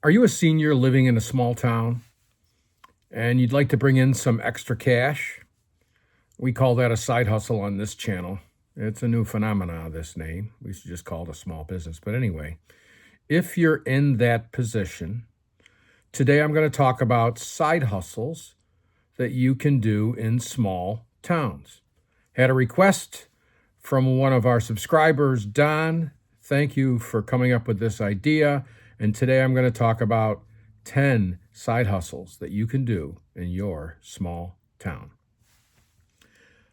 Are you a senior living in a small town and you'd like to bring in some extra cash? We call that a side hustle on this channel. It's a new phenomenon, this name. We should just call it a small business. But anyway, if you're in that position, today I'm going to talk about side hustles that you can do in small towns. Had a request from one of our subscribers, Don. Thank you for coming up with this idea. And today I'm going to talk about 10 side hustles that you can do in your small town.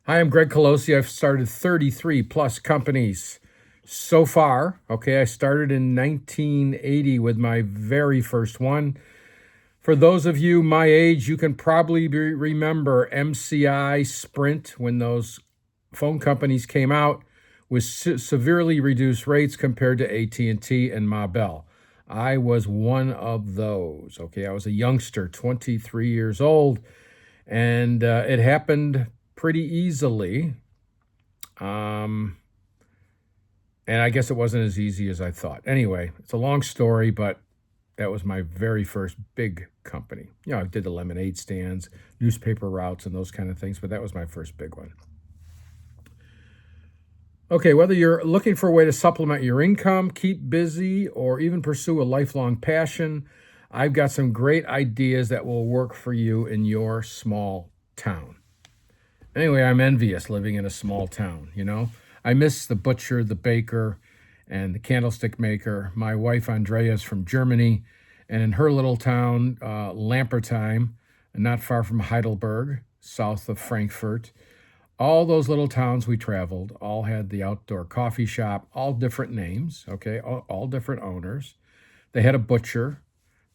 Hi, I'm Greg Colosi. I've started 33 plus companies so far. Okay, I started in 1980 with my very first one. For those of you my age, you can probably remember MCI, Sprint, when those phone companies came out with severely reduced rates compared to AT&T and Ma Bell. I was one of those. Okay, I was a youngster, 23 years old, and it happened pretty easily. And I guess it wasn't as easy as I thought. Anyway, it's a long story, but that was my very first big company. I did the lemonade stands, newspaper routes, and those kind of things, but that was my first big one. Okay, whether you're looking for a way to supplement your income, keep busy, or even pursue a lifelong passion, I've got some great ideas that will work for you in your small town. Anyway, I'm envious living in a small town, I miss the butcher, the baker, and the candlestick maker. My wife, Andrea, is from Germany, and in her little town, Lampertheim, not far from Heidelberg, south of Frankfurt, all those little towns we traveled all had the outdoor coffee shop, all different names, okay, all different owners. They had a butcher,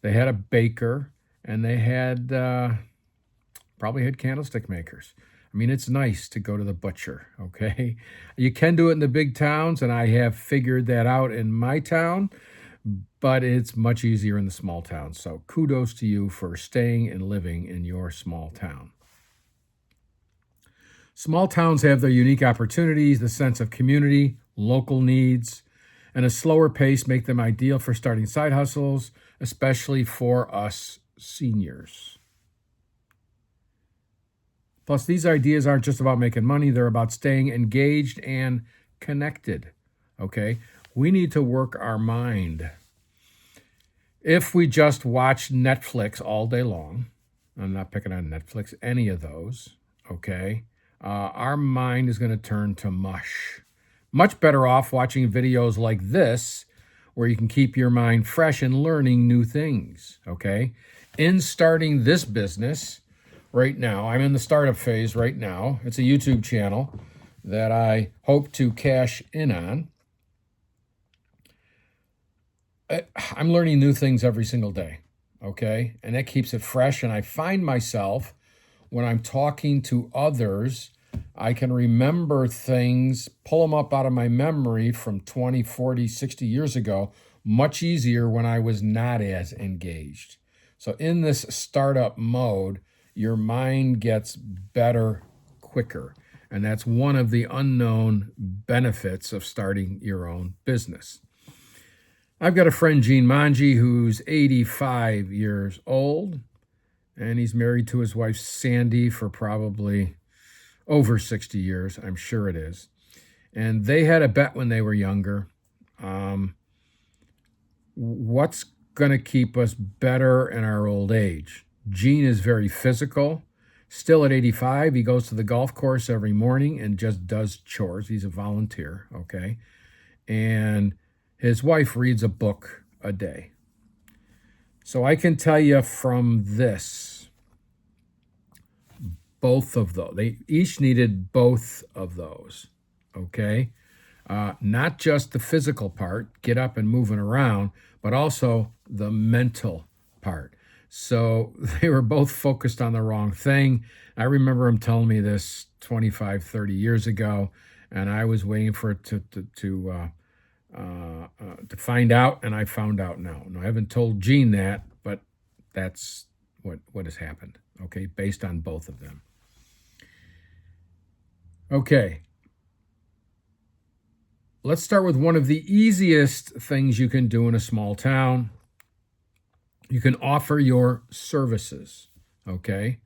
they had a baker, and they had probably had candlestick makers. I mean, it's nice to go to the butcher, okay? You can do it in the big towns, and I have figured that out in my town, but it's much easier in the small towns. So kudos to you for staying and living in your small town. Small towns have their unique opportunities, the sense of community, local needs, and a slower pace make them ideal for starting side hustles, especially for us seniors. Plus, these ideas aren't just about making money, they're about staying engaged and connected, okay? We need to work our mind. If we just watch Netflix all day long, I'm not picking on Netflix, any of those, okay? Our mind is going to turn to mush. Much better off watching videos like this, where you can keep your mind fresh and learning new things, okay? In starting this business right now, I'm in the startup phase right now. It's a YouTube channel that I hope to cash in on. I'm learning new things every single day, okay? And that keeps it fresh. And I find myself, when I'm talking to others, I can remember things, pull them up out of my memory from 20, 40, 60 years ago, much easier when I was not as engaged. So in this startup mode, your mind gets better quicker. And that's one of the unknown benefits of starting your own business. I've got a friend, Gene Manji, who's 85 years old, and he's married to his wife, Sandy, for probably over 60 years. I'm sure it is. And they had a bet when they were younger. What's going to keep us better in our old age? Gene is very physical. Still at 85, he goes to the golf course every morning and just does chores. He's a volunteer, okay? And his wife reads a book a day. So I can tell you from this, both of those, they each needed both of those, okay? Not just the physical part, get up and moving around, but also the mental part. So they were both focused on the wrong thing. I remember him telling me this 25, 30 years ago, and I was waiting for it to find out, and I found out now. I haven't told Gene that, but that's what has happened, okay, based on both of them. Okay, let's start with one of the easiest things you can do in a small town. You can offer your services, okay?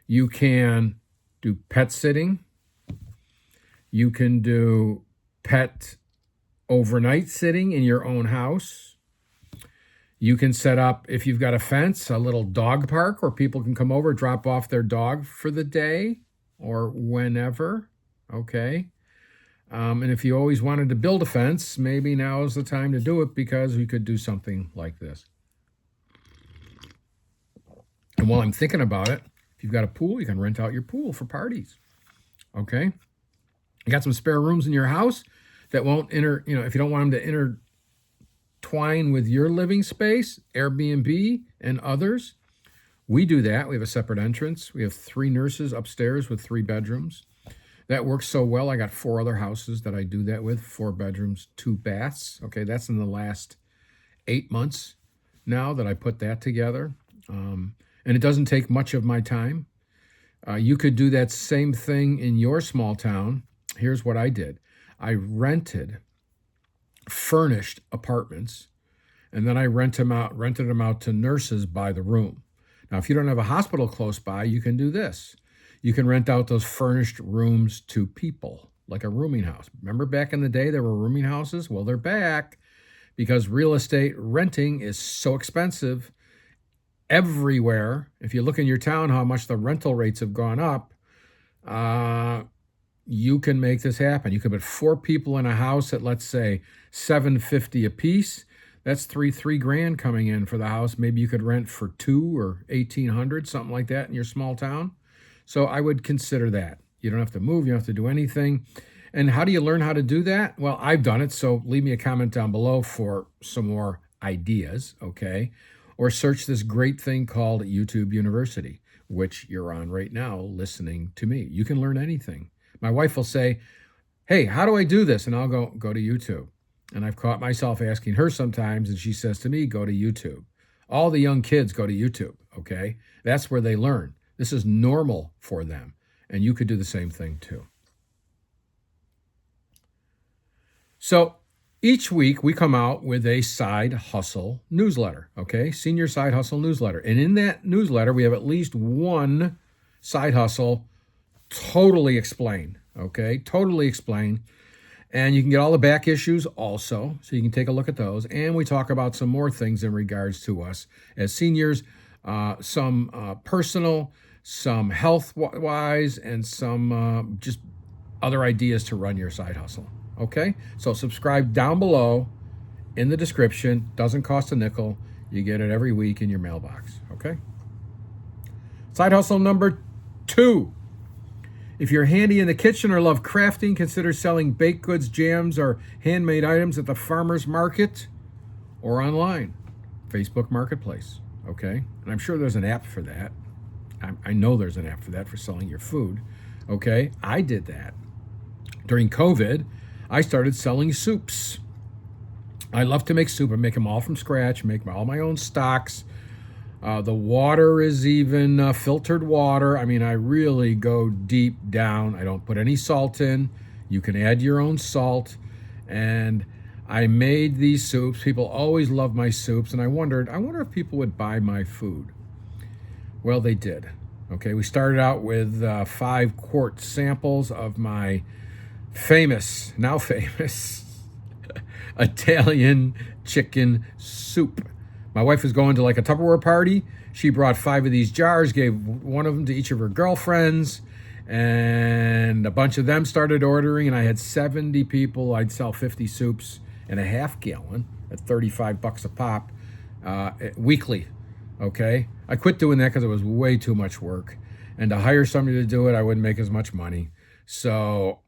You can do pet sitting. You can do pet overnight sitting in your own house. You can set up, if you've got a fence, a little dog park where people can come over, drop off their dog for the day or whenever, okay? And if you always wanted to build a fence, maybe now is the time to do it because we could do something like this. And while I'm thinking about it, if you've got a pool, you can rent out your pool for parties, okay? You got some spare rooms in your house that won't if you don't want them to intertwine with your living space, Airbnb and others, we do that. We have a separate entrance. We have 3 nurses upstairs with 3 bedrooms. That works so well. I got 4 other houses that I do that with, 4 bedrooms, 2 baths. Okay, that's in the last 8 months now that I put that together. And it doesn't take much of my time. You could do that same thing in your small town. Here's what I did. I rented furnished apartments, and then I rented them out to nurses by the room. Now, if you don't have a hospital close by, you can do this. You can rent out those furnished rooms to people, like a rooming house. Remember back in the day there were rooming houses? Well, they're back because real estate renting is so expensive everywhere. If you look in your town how much the rental rates have gone up, you can make this happen. You could put 4 people in a house at, let's say, $750 a piece. That's $3,000 coming in for the house. Maybe you could rent for $2,000 or $1,800, something like that in your small town. So I would consider that. You don't have to move. You don't have to do anything. And how do you learn how to do that? Well, I've done it. So leave me a comment down below for some more ideas, okay? Or search this great thing called YouTube University, which you're on right now listening to me. You can learn anything. My wife will say, hey, how do I do this? And I'll go to YouTube. And I've caught myself asking her sometimes, and she says to me, go to YouTube. All the young kids go to YouTube, okay? That's where they learn. This is normal for them. And you could do the same thing too. So each week we come out with a side hustle newsletter, okay? Senior Side Hustle newsletter. And in that newsletter, we have at least one side hustle totally explained, okay? Totally explained. And you can get all the back issues also, so you can take a look at those. And we talk about some more things in regards to us as seniors, some personal, some health-wise, and some just other ideas to run your side hustle, okay? So subscribe down below in the description. Doesn't cost a nickel. You get it every week in your mailbox, okay? Side hustle number 2. If you're handy in the kitchen or love crafting, consider selling baked goods, jams, or handmade items at the farmer's market or online. Facebook Marketplace, okay? And I'm sure there's an app for that. I know there's an app for that, for selling your food, okay? I did that. During COVID, I started selling soups. I love to make soup. I make them all from scratch, make all my own stocks. The water is even filtered water. I mean, I really go deep down. I don't put any salt in. You can add your own salt. And I made these soups. People always love my soups. And I wonder if people would buy my food. Well, they did. Okay, we started out with 5-quart samples of my now famous Italian chicken soup. My wife was going to like a Tupperware party. She brought 5 of these jars, gave one of them to each of her girlfriends, and a bunch of them started ordering, and I had 70 people. I'd sell 50 soups in a half gallon at $35 a pop weekly, okay? I quit doing that because it was way too much work, and to hire somebody to do it, I wouldn't make as much money. So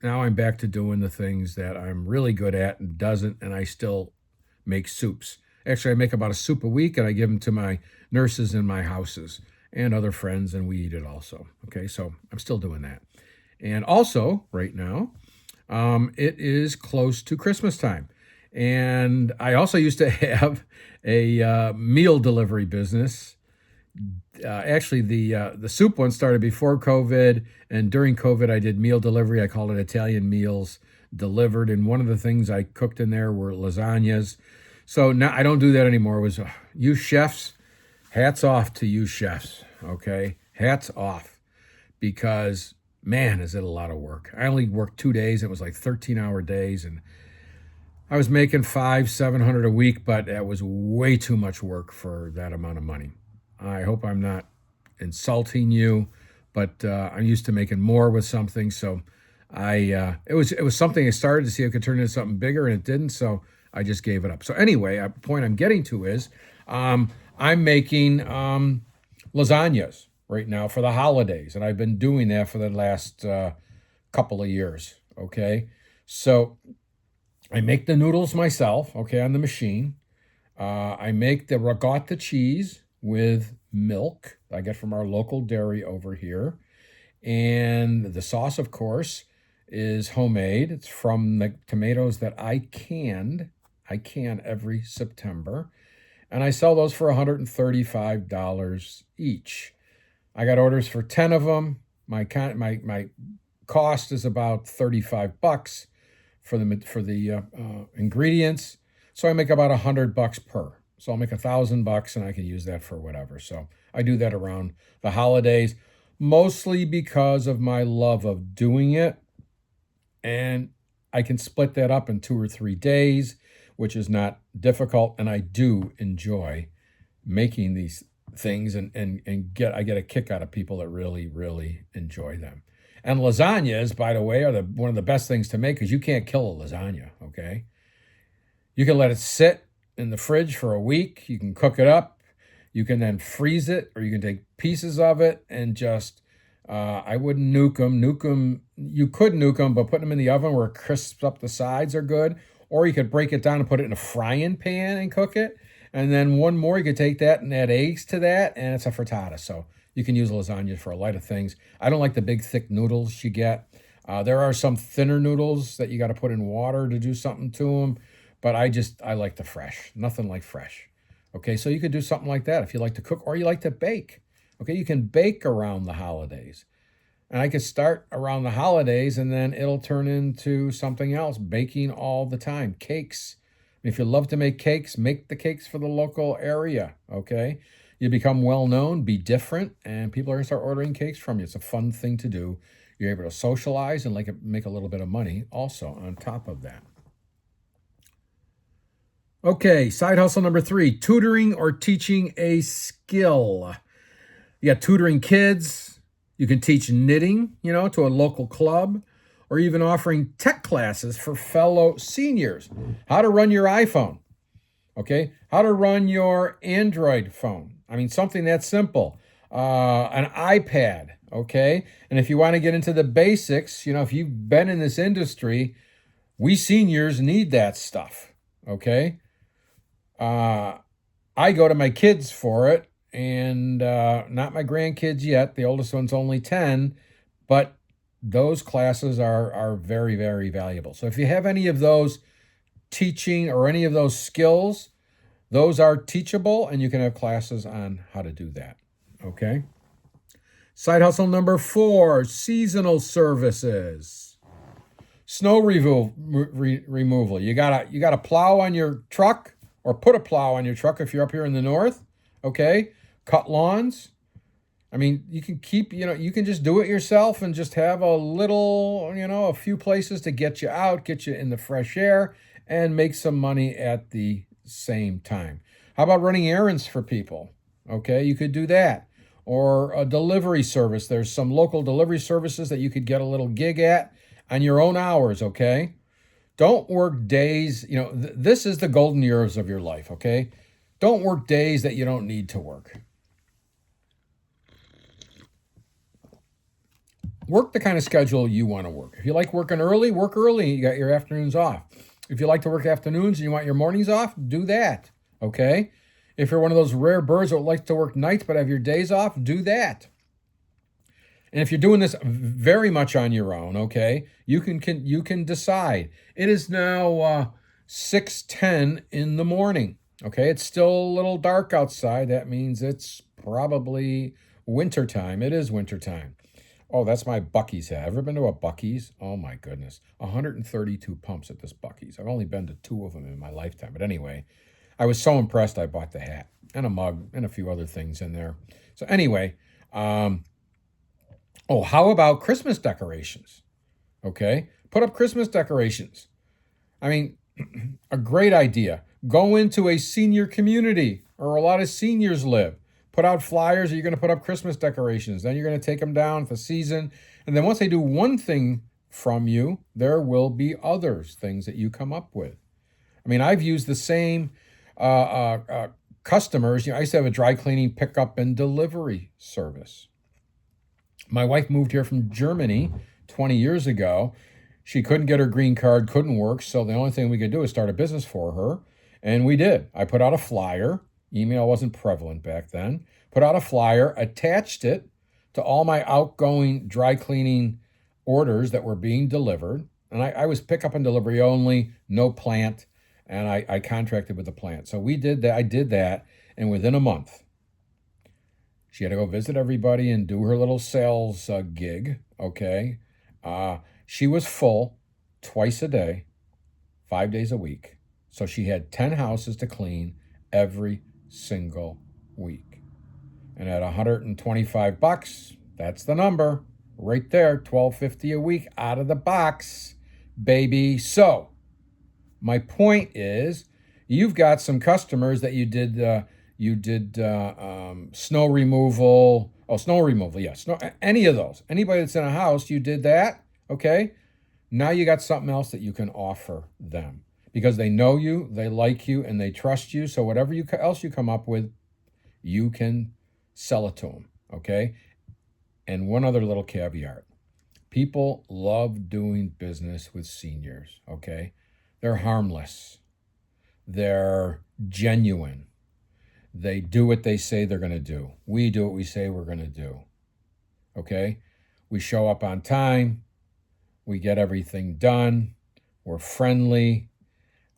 now I'm back to doing the things that I'm really good at and I still make soups. Actually, I make about a soup a week, and I give them to my nurses in my houses and other friends, and we eat it also. Okay, so I'm still doing that. And also, right now, it is close to Christmas time. And I also used to have a meal delivery business. Actually, the soup one started before COVID, and during COVID, I did meal delivery. I called it Italian Meals Delivered, and one of the things I cooked in there were lasagnas, So now I don't do that anymore. It was you chefs, hats off to you chefs, okay? Hats off, because man, is it a lot of work. I only worked 2 days. It was like 13-hour days, and I was making 500-700 a week, but that was way too much work for that amount of money. I hope I'm not insulting you, but I'm used to making more with something. So it was something I started to see if it could turn into something bigger, and it didn't. So I just gave it up. So anyway, the point I'm getting to is I'm making lasagnas right now for the holidays, and I've been doing that for the last couple of years. Okay, so I make the noodles myself, okay, on the machine. I make the ricotta cheese with milk I get from our local dairy over here. And the sauce, of course, is homemade. It's from the tomatoes that I canned. I can every September. And I sell those for $135 each. I got orders for 10 of them. My cost is about $35 for the ingredients. So I make about $100 per. So I'll make $1,000 and I can use that for whatever. So I do that around the holidays, mostly because of my love of doing it. And I can split that up in 2 or 3 days, which is not difficult. And I do enjoy making these things and I get a kick out of people that really, really enjoy them. And lasagnas, by the way, are one of the best things to make because you can't kill a lasagna, okay? You can let it sit in the fridge for a week. You can cook it up. You can then freeze it, or you can take pieces of it and just, I wouldn't nuke them. You could nuke them, but putting them in the oven where it crisps up the sides are good. Or you could break it down and put it in a frying pan and cook it. And then one more, you could take that and add eggs to that, and it's a frittata. So you can use lasagna for a lot of things. I don't like the big, thick noodles you get. There are some thinner noodles that you got to put in water to do something to them. But I like the fresh. Nothing like fresh. Okay, so you could do something like that if you like to cook or you like to bake. Okay, you can bake around the holidays. And I could start around the holidays and then it'll turn into something else, baking all the time. Cakes. If you love to make cakes, make the cakes for the local area, okay? You become well-known, be different, and people are going to start ordering cakes from you. It's a fun thing to do. You're able to socialize and make a little bit of money also on top of that. Okay, side hustle number 3, tutoring or teaching a skill. You got tutoring kids. You can teach knitting, to a local club, or even offering tech classes for fellow seniors. How to run your iPhone, okay? How to run your Android phone. I mean, something that simple. An iPad, okay? And if you want to get into the basics, if you've been in this industry, we seniors need that stuff, okay? I go to my kids for it, and not my grandkids yet. The oldest one's only 10, but those classes are very, very valuable. So if you have any of those teaching or any of those skills, those are teachable, and you can have classes on how to do that, okay? Side hustle number 4, seasonal services. Snow removal. You gotta plow on your truck, or put a plow on your truck if you're up here in the north, okay? Cut lawns. I mean, you can you can just do it yourself and just have a little, a few places to get you out, get you in the fresh air, and make some money at the same time. How about running errands for people? Okay, you could do that. Or a delivery service. There's some local delivery services that you could get a little gig at on your own hours, okay? Don't work days, this is the golden years of your life, okay? Don't work days that you don't need to work. Work the kind of schedule you want to work. If you like working early, work early. You got your afternoons off. If you like to work afternoons and you want your mornings off, do that, okay? If you're one of those rare birds that likes to work nights but have your days off, do that. And if you're doing this very much on your own, okay, you can decide. It is now 6:10 in the morning, okay? It's still a little dark outside. That means it's probably wintertime. It is wintertime. Oh, that's my Buc-ee's hat. Ever been to a Buc-ee's? Oh, my goodness. 132 pumps at this Buc-ee's. I've only been to 2 of them in my lifetime. But anyway, I was so impressed I bought the hat and a mug and a few other things in there. So anyway, how about Christmas decorations? Okay, put up Christmas decorations. I mean, a great idea. Go into a senior community where a lot of seniors live. Put out flyers, or you're going to put up Christmas decorations. Then you're going to take them down for the season. And then once they do one thing from you, there will be other things that you come up with. I mean, I've used the same customers. I used to have a dry cleaning pickup and delivery service. My wife moved here from Germany 20 years ago. She couldn't get her green card, couldn't work, so the only thing we could do is start a business for her, and we did. I put out a flyer. Email wasn't prevalent back then. Put out a flyer, attached it to all my outgoing dry cleaning orders that were being delivered, and I was pickup and delivery only, no plant, and I contracted with the plant. So we did that. I did that, and within a month, she had to go visit everybody and do her little sales gig, okay? She was full twice a day, 5 days a week. So she had 10 houses to clean every single week. And at $125, that's the number right there, $12.50 a week out of the box, baby. So my point is, you've got some customers that you did snow removal. Oh, snow removal, yes. Any of those. Anybody that's in a house, you did that, okay? Now you got something else that you can offer them because they know you, they like you, and they trust you. So whatever else you come up with, you can sell it to them, okay? And one other little caveat. People love doing business with seniors, okay? They're harmless. They're genuine. They do what they say they're going to do. We do what we say we're going to do. Okay? We show up on time. We get everything done. We're friendly.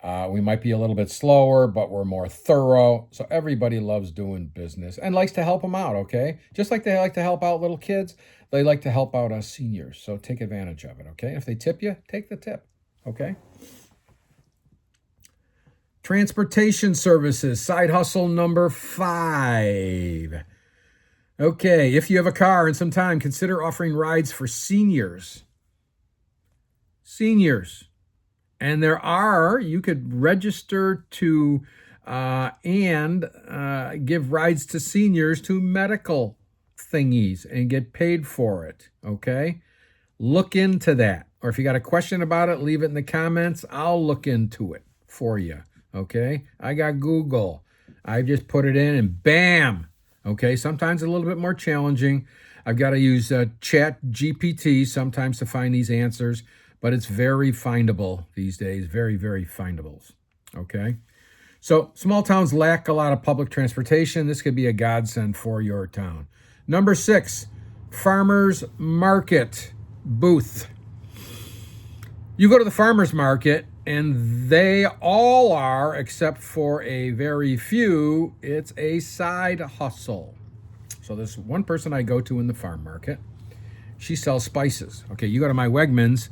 We might be a little bit slower, but we're more thorough. So everybody loves doing business and likes to help them out, okay? Just like they like to help out little kids, they like to help out us seniors. So take advantage of it, okay? If they tip you, take the tip, okay? Transportation services, side hustle number 5. Okay, if you have a car and some time, consider offering rides for seniors. Seniors. And you could register to and give rides to seniors to medical thingies and get paid for it, okay? Look into that. Or if you got a question about it, leave it in the comments. I'll look into it for you. Okay, I got Google. I just put it in and bam. Okay, sometimes a little bit more challenging. I've got to use Chat GPT sometimes to find these answers, but it's very findable these days. Very, very findables. Okay, so small towns lack a lot of public transportation. This could be a godsend for your town. Number 6, farmers market booth. You go to the farmers market, and they all are, except for a very few, it's a side hustle. So there's one person I go to in the farm market. She sells spices. Okay, you go to my Wegmans,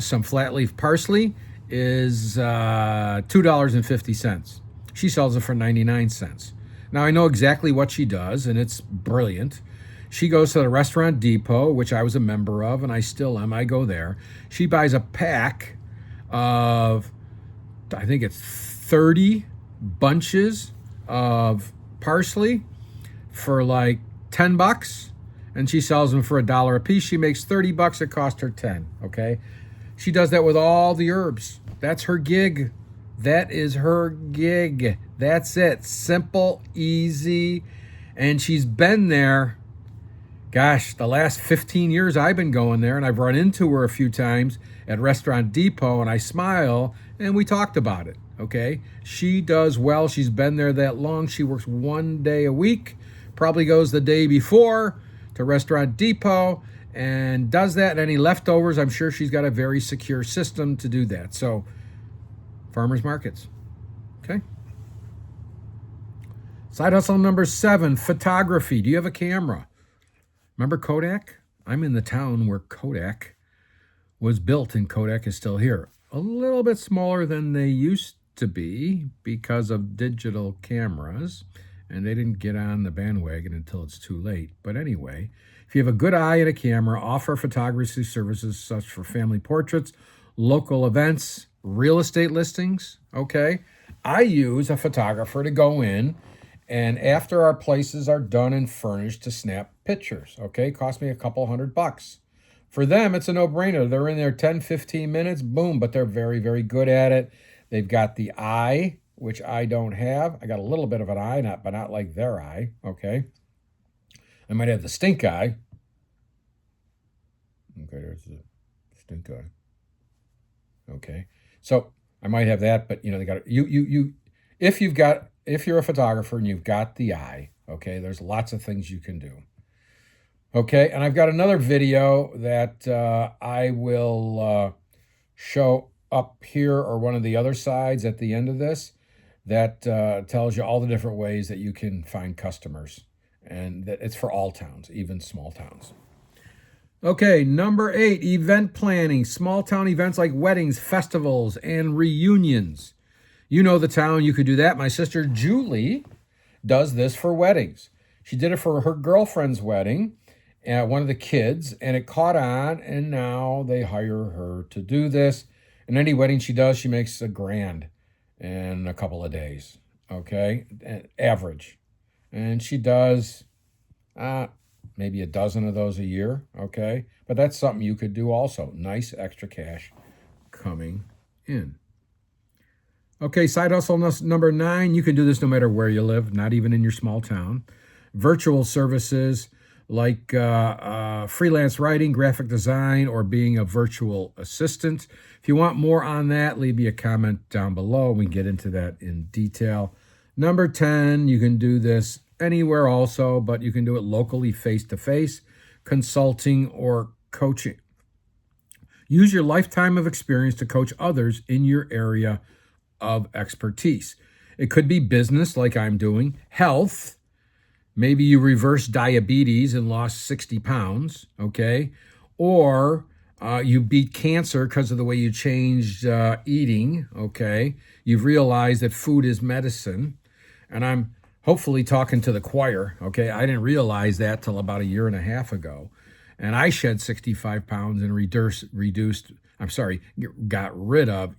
some flat leaf parsley is $2.50. She sells it for 99 cents. Now, I know exactly what she does, and it's brilliant. She goes to the Restaurant Depot, which I was a member of, and I still am. I go there. She buys a pack of, I think it's 30 bunches of parsley for like $10, and she sells them for $1 a piece. She makes $30. It cost her 10. Okay, she does that with all the herbs. That's her gig. That is her gig. That's it. Simple, easy, and she's been there. Gosh, the last 15 years I've been going there, and I've run into her a few times at Restaurant Depot, and I smile, and we talked about it, okay? She does well. She's been there that long. She works 1 day a week, probably goes the day before to Restaurant Depot and does that. And any leftovers, I'm sure she's got a very secure system to do that. So, farmers markets, okay? Side hustle number 7, photography. Do you have a camera? Remember Kodak? I'm in the town where Kodak was built, and Kodak is still here. A little bit smaller than they used to be because of digital cameras, and they didn't get on the bandwagon until it's too late. But anyway, if you have a good eye and a camera, offer photography services such for family portraits, local events, real estate listings, okay? I use a photographer to go in and after our places are done and furnished to snap pictures, okay? Cost me a couple $100. For them, it's a no-brainer. They're in there 10, 15 minutes, boom, but they're very, very good at it. They've got the eye, which I don't have. I got a little bit of an eye, but not like their eye, okay? I might have the stink eye. Okay, there's the stink eye. Okay, so I might have that, but they got if you're a photographer and you've got the eye, okay, there's lots of things you can do. Okay, and I've got another video that I will show up here or one of the other sides at the end of this that tells you all the different ways that you can find customers, and that it's for all towns, even small towns. Okay, number 8, event planning. Small town events like weddings, festivals, and reunions. You know the town, you could do that. My sister Julie does this for weddings. She did it for her girlfriend's wedding, one of the kids, and it caught on, and now they hire her to do this. And any wedding she does, she makes $1,000 in a couple of days, okay, average. And she does maybe a dozen of those a year, okay? But that's something you could do also. Nice extra cash coming in. Okay, side hustle number 9. You can do this no matter where you live, not even in your small town. Virtual services like freelance writing, graphic design, or being a virtual assistant. If you want more on that, leave me a comment down below. We can get into that in detail. Number 10, you can do this anywhere also, but you can do it locally, face-to-face, consulting, or coaching. Use your lifetime of experience to coach others in your area of expertise. It could be business, like I'm doing, health. Maybe you reversed diabetes and lost 60 pounds, okay? Or you beat cancer because of the way you changed eating, okay? You've realized that food is medicine. And I'm hopefully talking to the choir, okay? I didn't realize that till about 1.5 years ago. And I shed 65 pounds and got rid of,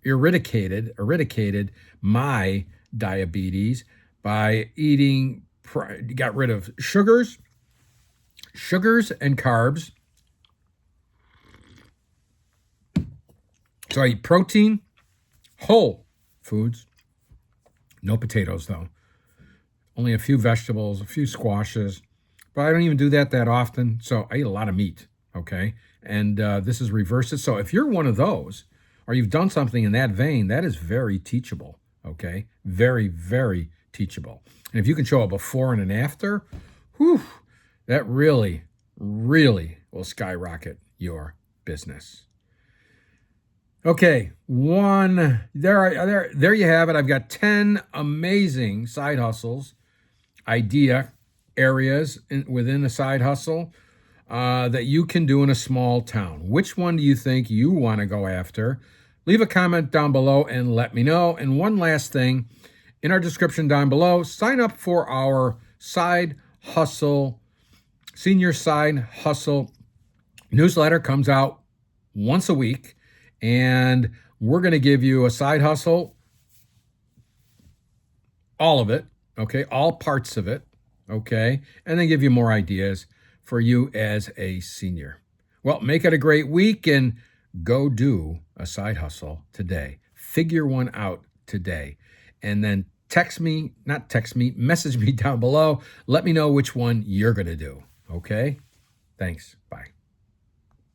eradicated my diabetes by got rid of sugars and carbs. So I eat protein, whole foods, no potatoes though. Only a few vegetables, a few squashes, but I don't even do that often. So I eat a lot of meat, okay? And this is reversed it. So if you're one of those, or you've done something in that vein, that is very teachable, okay? Very, very teachable. And if you can show a before and an after, that really, really will skyrocket your business. Okay, there you have it. I've got 10 amazing side hustles, idea areas within a side hustle that you can do in a small town. Which one do you think you want to go after? Leave a comment down below and let me know. And one last thing, in our description down below, sign up for our side hustle, senior side hustle newsletter. Comes out once a week, and we're going to give you a side hustle, all of it, okay, all parts of it, okay, and then give you more ideas for you as a senior. Well, make it a great week and go do a side hustle today. Figure one out today, and then message me down below. Let me know which one you're going to do, okay? Thanks. Bye.